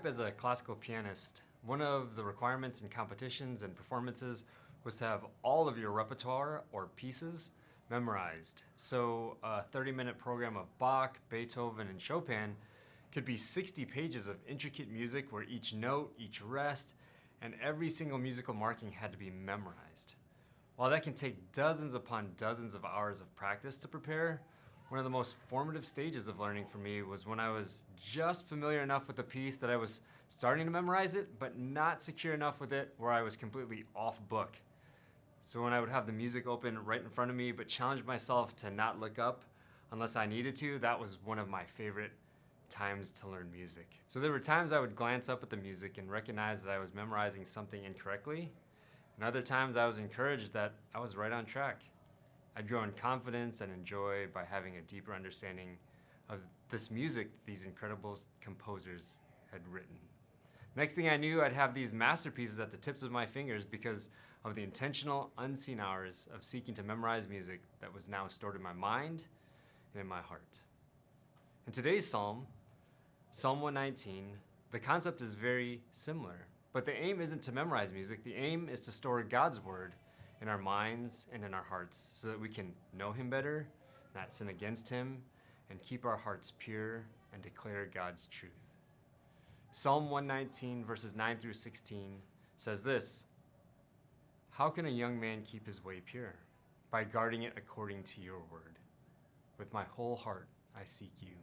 up as a classical pianist, one of the requirements in competitions and performances was to have all of your repertoire or pieces memorized. So a 30-minute program of Bach, Beethoven, and Chopin could be 60 pages of intricate music where each note, each rest, and every single musical marking had to be memorized. While that can take dozens upon dozens of hours of practice to prepare, one of the most formative stages of learning for me was when I was just familiar enough with the piece that I was starting to memorize it, but not secure enough with it where I was completely off book. So when I would have the music open right in front of me, but challenge myself to not look up unless I needed to, that was one of my favorite times to learn music. So there were times I would glance up at the music and recognize that I was memorizing something incorrectly, and other times I was encouraged that I was right on track. I'd grow in confidence and enjoy by having a deeper understanding of this music that these incredible composers had written. Next thing I knew, I'd have these masterpieces at the tips of my fingers because of the intentional, unseen hours of seeking to memorize music that was now stored in my mind and in my heart. In today's psalm, Psalm 119, the concept is very similar, but the aim isn't to memorize music. The aim is to store God's word in our minds and in our hearts so that we can know him better, not sin against him, and keep our hearts pure and declare God's truth. Psalm 119, verses 9 through 16 says this: "How can a young man keep his way pure? By guarding it according to your word. With my whole heart I seek you.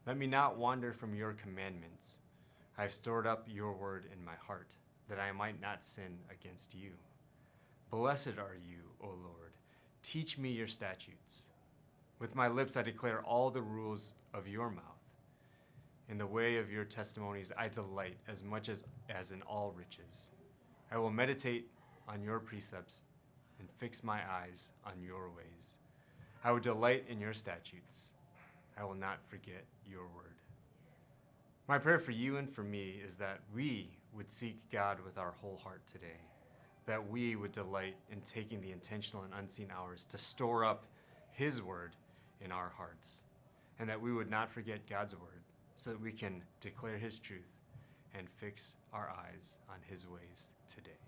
Let me not wander from your commandments. I have stored up your word in my heart, that I might not sin against you. Blessed are you, O Lord. Teach me your statutes. With my lips I declare all the rules of your mouth. In the way of your testimonies I delight as much as in all riches. I will meditate on your precepts and fix my eyes on your ways. I will delight in your statutes. I will not forget your word." My prayer for you and for me is that we would seek God with our whole heart today, that we would delight in taking the intentional and unseen hours to store up his word in our hearts, and that we would not forget God's word so that we can declare his truth and fix our eyes on his ways today.